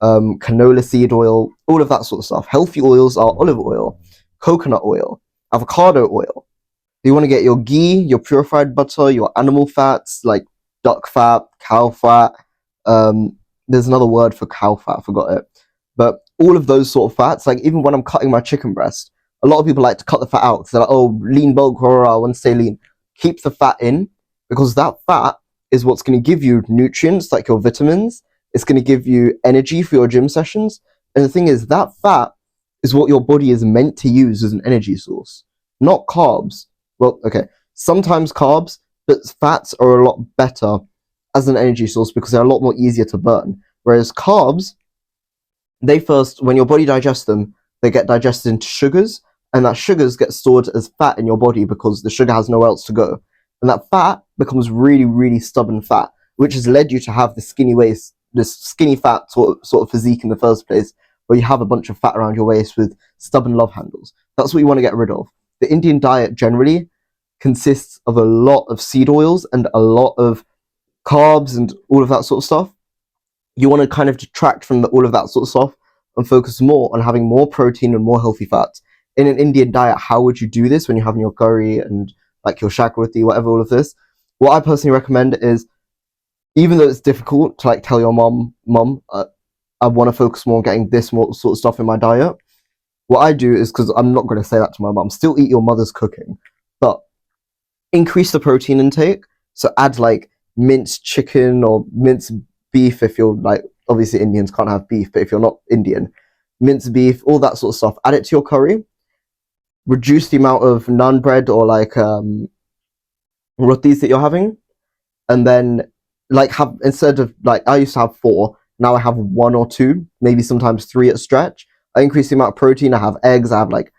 Speaker 1: canola seed oil, all of that sort of stuff. Healthy oils are olive oil, coconut oil, avocado oil. You want to get your ghee, your purified butter, your animal fats like duck fat, cow fat. There's another word for cow fat, I forgot it. But all of those sort of fats, like even when I'm cutting my chicken breast, a lot of people like to cut the fat out because they're like, oh, lean bulk, I want to stay lean. Keep the fat in, because that fat is what's going to give you nutrients like your vitamins. It's going to give you energy for your gym sessions. And the thing is, that fat is what your body is meant to use as an energy source, not carbs. Well, okay, sometimes carbs, but fats are a lot better as an energy source because they're a lot more easier to burn. Whereas carbs, they first, when your body digests them, they get digested into sugars, and that sugars get stored as fat in your body because the sugar has nowhere else to go. And that fat becomes really, really stubborn fat, which has led you to have this skinny waist, this skinny fat sort of physique in the first place, where you have a bunch of fat around your waist with stubborn love handles. That's what you want to get rid of. The Indian diet generally consists of a lot of seed oils and a lot of carbs and all of that sort of stuff. You want to kind of detract from all of that sort of stuff and focus more on having more protein and more healthy fats. In an Indian diet, how would you do this when you're having your curry and like your shak roti, whatever, all of this? What I personally recommend is, even though it's difficult to like tell your mom, I want to focus more on getting this more sort of stuff in my diet. What I do is, because I'm not going to say that to my mom, still eat your mother's cooking, but increase the protein intake. So add like minced chicken or minced beef if you're like, obviously Indians can't have beef, but if you're not Indian, minced beef, all that sort of stuff. Add it to your curry. Reduce the amount of naan bread or like rotis that you're having, and then like have, instead of like, I used to have 4, now I have 1 or 2, maybe sometimes 3 at a stretch. I increase the amount of protein. I have eggs, I have like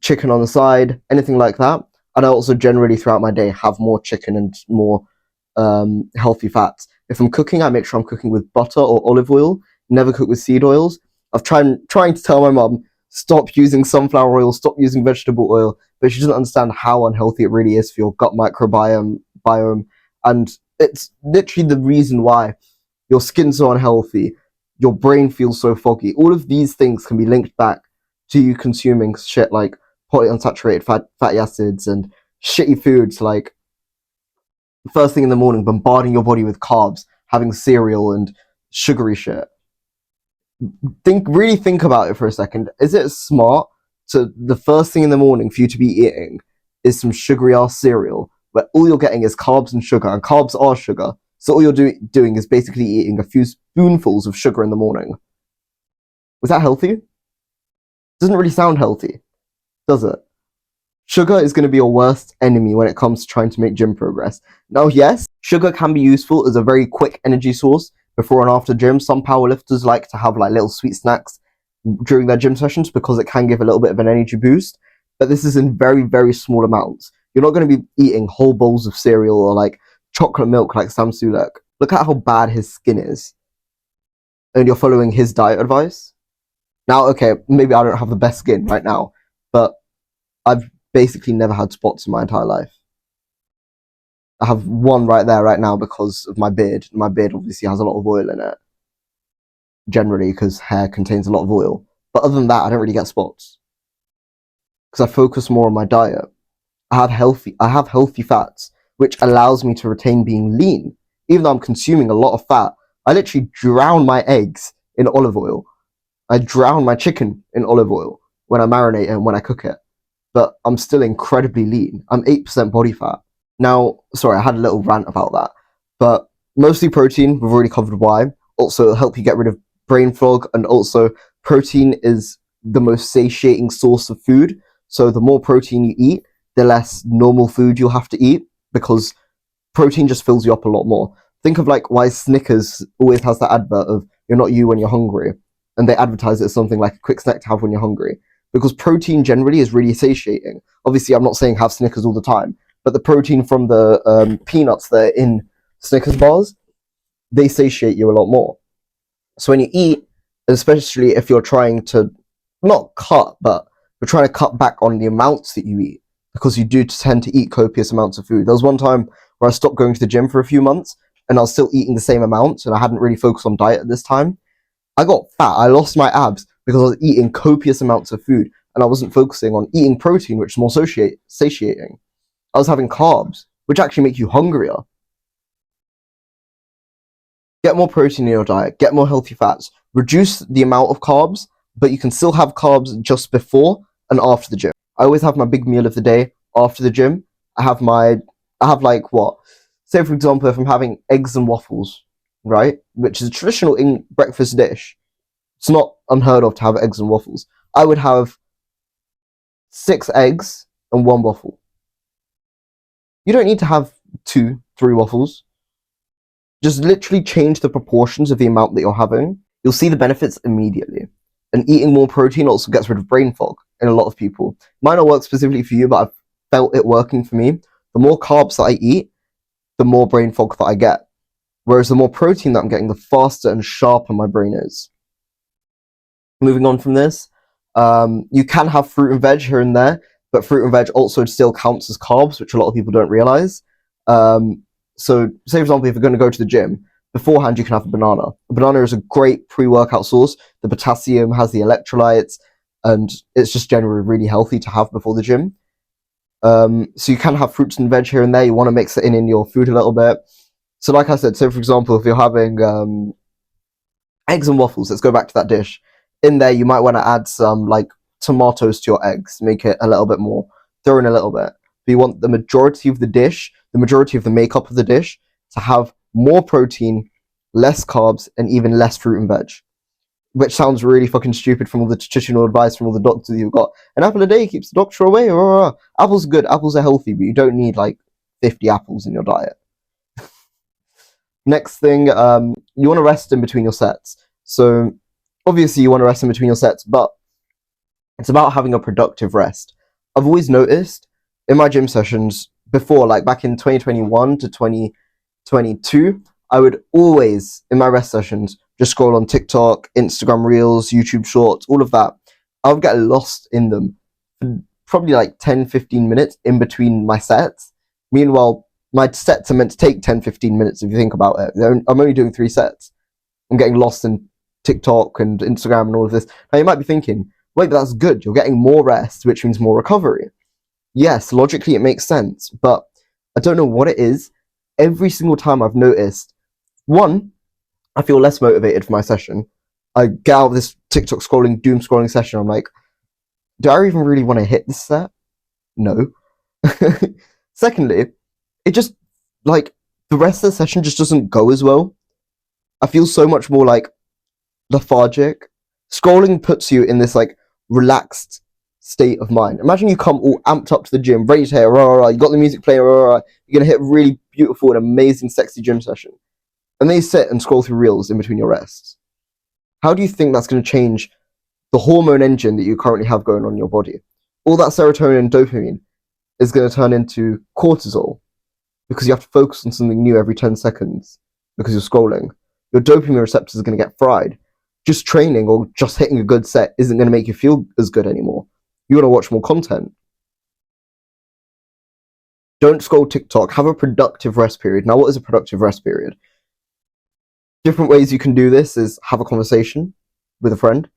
Speaker 1: chicken on the side, anything like that. And I also generally throughout my day have more chicken and more healthy fats. If I'm cooking, I make sure I'm cooking with butter or olive oil. Never cook with seed oils. I've trying to tell my mum, stop using sunflower oil, stop using vegetable oil, but she doesn't understand how unhealthy it really is for your gut microbiome. And it's literally the reason why your skin's so unhealthy, your brain feels so foggy. All of these things can be linked back to you consuming shit like polyunsaturated fatty acids and shitty foods like first thing in the morning, bombarding your body with carbs, having cereal and sugary shit. Really think about it for a second. Is it smart to, the first thing in the morning for you to be eating is some sugary ass cereal where all you're getting is carbs and sugar, and carbs are sugar. So all you're doing is basically eating a few spoonfuls of sugar in the morning. Was that healthy? Doesn't really sound healthy, does it? Sugar is going to be your worst enemy when it comes to trying to make gym progress. Now, yes, sugar can be useful as a very quick energy source before and after gym. Some powerlifters like to have like little sweet snacks during their gym sessions because it can give a little bit of an energy boost. But this is in very, very small amounts. You're not going to be eating whole bowls of cereal or like chocolate milk like Sam Sulek. Look at how bad his skin is. And you're following his diet advice. Now, okay, maybe I don't have the best skin right now, but I've basically never had spots in my entire life. I have one right there right now because of my beard. My beard obviously has a lot of oil in it. Generally, because hair contains a lot of oil. But other than that, I don't really get spots. Because I focus more on my diet. I have healthy fats, which allows me to retain being lean. Even though I'm consuming a lot of fat, I literally drown my eggs in olive oil. I drown my chicken in olive oil when I marinate it and when I cook it. But I'm still incredibly lean. I'm 8% body fat. Now, sorry, I had a little rant about that. But mostly protein, we've already covered why. Also, it'll help you get rid of brain fog, and also protein is the most satiating source of food. So the more protein you eat, the less normal food you'll have to eat, because protein just fills you up a lot more. Think of like why Snickers always has that advert of "you're not you when you're hungry," and they advertise it as something like a quick snack to have when you're hungry. Because protein generally is really satiating. Obviously, I'm not saying have Snickers all the time, but the protein from the peanuts that are in Snickers bars, they satiate you a lot more. So when you eat, especially if you're trying to not cut, but you're trying to cut back on the amounts that you eat, because you do tend to eat copious amounts of food. There was one time where I stopped going to the gym for a few months, and I was still eating the same amounts, and I hadn't really focused on diet at this time. I got fat. I lost my abs because I was eating copious amounts of food, and I wasn't focusing on eating protein, which is more satiating. I was having carbs, which actually make you hungrier. Get more protein in your diet, get more healthy fats, reduce the amount of carbs, but you can still have carbs just before and after the gym. I always have my big meal of the day after the gym. I have like what? Say for example, if I'm having eggs and waffles, right? Which is a traditional breakfast dish. It's not unheard of to have eggs and waffles. I would have 6 eggs and 1 waffle. You don't need to have 2, 3 waffles. Just literally change the proportions of the amount that you're having. You'll see the benefits immediately. And eating more protein also gets rid of brain fog in a lot of people. Might not work specifically for you, but I've felt it working for me. The more carbs that I eat, the more brain fog that I get. Whereas the more protein that I'm getting, the faster and sharper my brain is. Moving on from this, you can have fruit and veg here and there, but fruit and veg also still counts as carbs, which a lot of people don't realize. So, say for example, if you're going to go to the gym, beforehand you can have a banana. A banana is a great pre-workout source. The potassium has the electrolytes, and it's just generally really healthy to have before the gym. So you can have fruits and veg here and there. You want to mix it in your food a little bit. So like I said, so for example, if you're having eggs and waffles, let's go back to that dish. In there, you might want to add some like tomatoes to your eggs, make it a little bit more, throw in a little bit. But you want the majority of the dish, the majority of the makeup of the dish, to have more protein, less carbs, and even less fruit and veg. Which sounds really fucking stupid from all the nutritional advice from all the doctors you've got. An apple a day keeps the doctor away. Apples are good, apples are healthy, but you don't need like 50 apples in your diet. Next thing, you want to rest in between your sets. So obviously you want to rest in between your sets, but it's about having a productive rest. I've always noticed in my gym sessions before, like back in 2021 to 2022, I would always, in my rest sessions, just scroll on TikTok, Instagram Reels, YouTube Shorts, all of that. I would get lost in them for probably like 10-15 minutes in between my sets. Meanwhile, my sets are meant to take 10-15 minutes if you think about it. I'm only doing 3 sets. I'm getting lost in TikTok and Instagram and all of this. Now you might be thinking, wait, but that's good. You're getting more rest, which means more recovery. Yes, logically it makes sense, but I don't know what it is. Every single time I've noticed, one, I feel less motivated for my session. I get out of this TikTok scrolling, doom scrolling session. I'm like, do I even really want to hit this set? No. Secondly, it just, like, the rest of the session just doesn't go as well. I feel so much more, like, lethargic. Scrolling puts you in this, like, relaxed state of mind. Imagine you come all amped up to the gym, ready to hit, you got the music playing, you're going to hit a really beautiful and amazing, sexy gym session. And then you sit and scroll through reels in between your rests. How do you think that's going to change the hormone engine that you currently have going on in your body? All that serotonin and dopamine is going to turn into cortisol because you have to focus on something new every 10 seconds because you're scrolling. Your dopamine receptors are going to get fried. Just training or just hitting a good set isn't going to make you feel as good anymore. You want to watch more content. Don't scroll TikTok. Have a productive rest period. Now, what is a productive rest period? Different ways you can do this is have a conversation with a friend.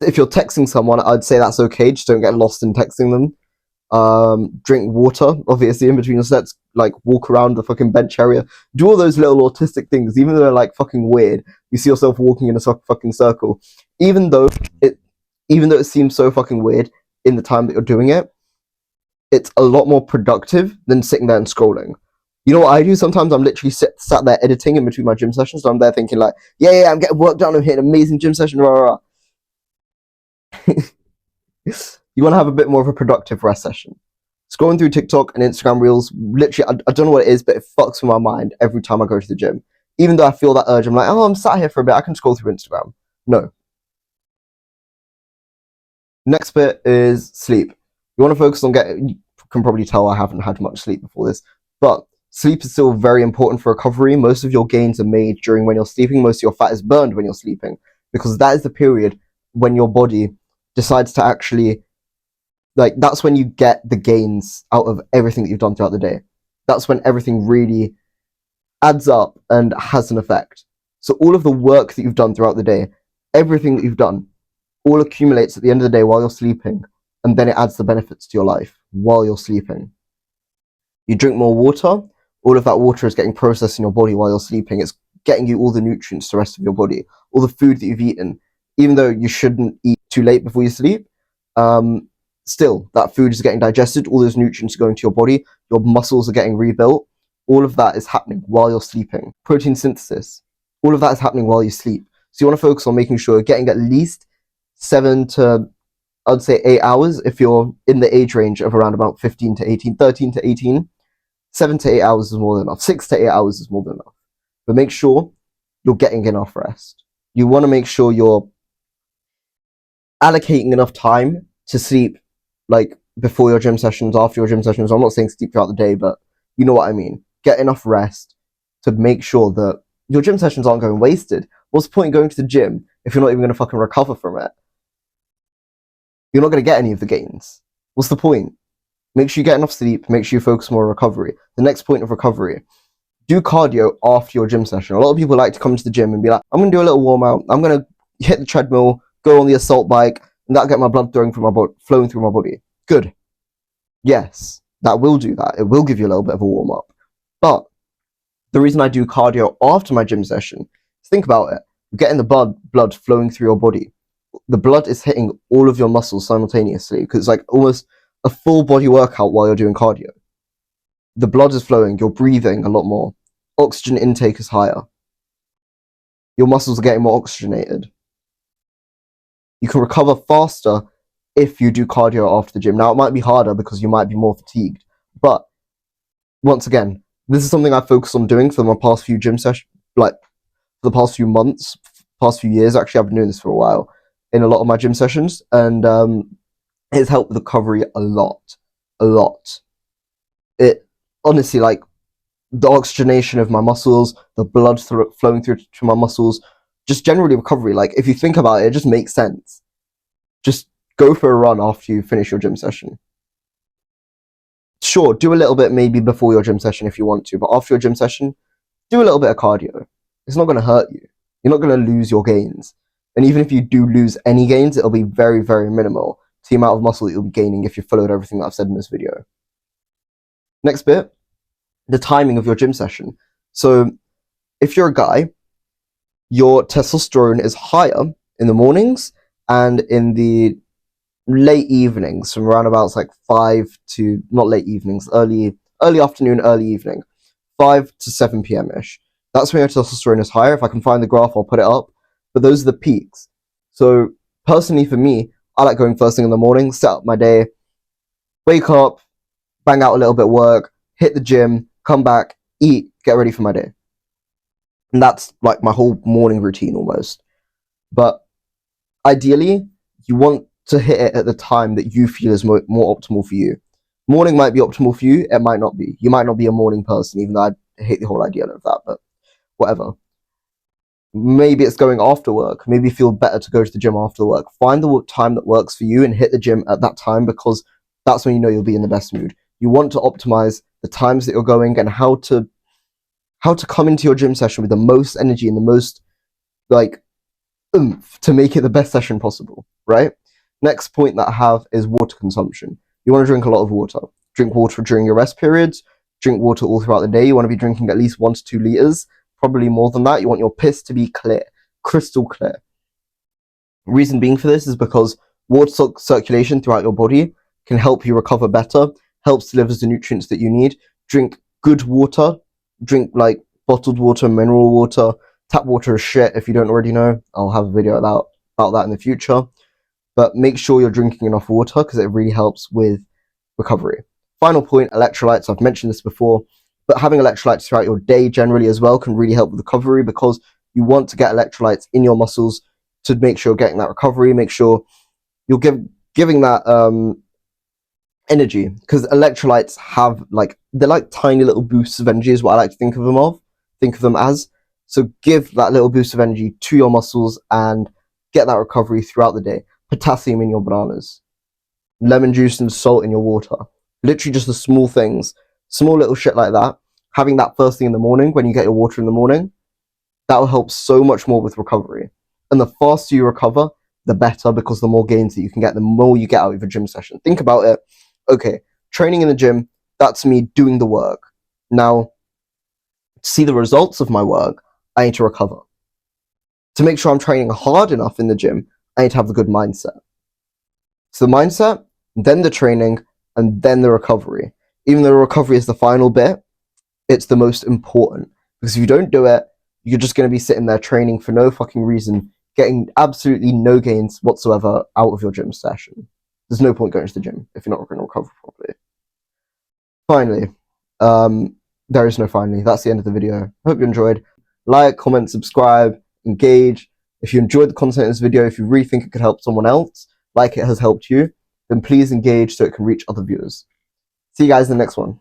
Speaker 1: If you're texting someone, I'd say that's okay. Just don't get lost in texting them. Drink water, obviously, in between your sets, like walk around the fucking bench area, do all those little autistic things, even though they're like fucking weird. You see yourself walking in a fucking circle, even though it, even though it seems so fucking weird in the time that you're doing it, it's a lot more productive than sitting there and scrolling. You know what I do? Sometimes I'm literally sat there editing in between my gym sessions. So I'm there thinking like, yeah, I'm getting work done. I'm hitting an amazing gym session. Rah, rah, rah. You want to have a bit more of a productive rest session. Scrolling through TikTok and Instagram Reels, literally, I don't know what it is, but it fucks with my mind every time I go to the gym. Even though I feel that urge, I'm like, oh, I'm sat here for a bit. I can scroll through Instagram. No. Next bit is sleep. You want to focus on getting. You can probably tell I haven't had much sleep before this, but sleep is still very important for recovery. Most of your gains are made during when you're sleeping. Most of your fat is burned when you're sleeping, because that is the period when your body decides to actually, like, that's when you get the gains out of everything that you've done throughout the day. That's when everything really adds up and has an effect. So all of the work that you've done throughout the day, everything that you've done, all accumulates at the end of the day while you're sleeping, and then it adds the benefits to your life while you're sleeping. You drink more water, all of that water is getting processed in your body while you're sleeping. It's getting you all the nutrients to the rest of your body, all the food that you've eaten. Even though you shouldn't eat too late before you sleep, still, that food is getting digested, all those nutrients are going to your body, your muscles are getting rebuilt. All of that is happening while you're sleeping. Protein synthesis, all of that is happening while you sleep. So you want to focus on making sure you're getting at least 7 to, I'd say 8 hours if you're in the age range of around about 15 to 18, 13 to 18. 7 to 8 hours is more than enough. 6 to 8 hours is more than enough. But make sure you're getting enough rest. You want to make sure you're allocating enough time to sleep, like before your gym sessions, after your gym sessions. I'm not saying sleep throughout the day, but you know what I mean. Get enough rest to make sure that your gym sessions aren't going wasted. What's the point in going to the gym if you're not even going to fucking recover from it? You're not going to get any of the gains. What's the point? Make sure you get enough sleep. Make sure you focus more on recovery. The next point of recovery, do cardio after your gym session. A lot of people like to come to the gym and be like, I'm going to do a little warm out. I'm going to hit the treadmill, go on the assault bike, and that'll get my blood flowing through my body. Good. Yes, that will do that. It will give you a little bit of a warm up. But the reason I do cardio after my gym session is, think about it. You're getting the blood flowing through your body. The blood is hitting all of your muscles simultaneously, because it's like almost a full body workout while you're doing cardio. The blood is flowing, you're breathing a lot more. Oxygen intake is higher. Your muscles are getting more oxygenated. You can recover faster if you do cardio after the gym. Now, it might be harder because you might be more fatigued, but once again, this is something I focus on doing for my past few gym sessions, like for the past few months, past few years. Actually, I've been doing this for a while in a lot of my gym sessions, and it's helped with recovery a lot. It honestly, like, the oxygenation of my muscles, the blood flowing through to my muscles, just generally recovery. Like, if you think about it, it just makes sense. Just go for a run after you finish your gym session. Sure, do a little bit maybe before your gym session if you want to, but after your gym session, do a little bit of cardio. It's not going to hurt you. You're not going to lose your gains. And even if you do lose any gains, it'll be very, very minimal to the amount of muscle that you'll be gaining if you followed everything that I've said in this video. Next bit, the timing of your gym session. So if you're a guy, your testosterone is higher in the mornings and in the late evenings, from around about like 5 to, not late evenings, early afternoon, early evening, 5 to 7 p.m. ish. That's when your testosterone is higher. If I can find the graph, I'll put it up. But those are the peaks. So personally for me, I like going first thing in the morning, set up my day, wake up, bang out a little bit of work, hit the gym, come back, eat, get ready for my day. And that's like my whole morning routine almost. But ideally, you want to hit it at the time that you feel is more optimal for you. Morning might be optimal for you, it might not be. You might not be a morning person, even though I hate the whole idea of that, but whatever. Maybe it's going after work. Maybe you feel better to go to the gym after work. Find the time that works for you and hit the gym at that time, because that's when you know you'll be in the best mood. You want to optimize the times that you're going and how to come into your gym session with the most energy and the most, like, oomph to make it the best session possible, right? Next point that I have is water consumption. you want to drink a lot of water. Drink water during your rest periods. Drink water all throughout the day. You want to be drinking at least 1 to 2 liters, probably more than that. You want your piss to be clear, crystal clear. Reason being for this is because water circulation throughout your body can help you recover better, helps deliver the nutrients that you need. Drink good water. Drink like bottled water, mineral water. Tap water is shit if you don't already know. I'll have a video about that in the future. But make sure you're drinking enough water because it really helps with recovery. Final point, electrolytes. I've mentioned this before, but having electrolytes throughout your day generally as well can really help with recovery because you want to get electrolytes in your muscles to make sure you're getting that recovery, make sure you're giving that energy, because electrolytes have they're like tiny little boosts of energy is what I like to think of them as. So give that little boost of energy to your muscles and get that recovery throughout the day. Potassium in your bananas, lemon juice and salt in your water. Literally just the small things, small little shit like that. Having that first thing in the morning when you get your water in the morning, that will help so much more with recovery. And the faster you recover, the better, because the more gains that you can get, the more you get out of a gym session. Think about it. Okay, training in the gym, that's me doing the work. Now, to see the results of my work, I need to recover. To make sure I'm training hard enough in the gym, I need to have the good mindset. So the mindset, then the training, and then the recovery. Even though the recovery is the final bit, it's the most important. Because if you don't do it, you're just going to be sitting there training for no fucking reason, getting absolutely no gains whatsoever out of your gym session. There's no point going to the gym if you're not going to recover properly. Finally, there is no finally. That's the end of the video. Hope you enjoyed. Like, comment, subscribe, engage. If you enjoyed the content in this video, if you really think it could help someone else, like it has helped you, then please engage so it can reach other viewers. See you guys in the next one.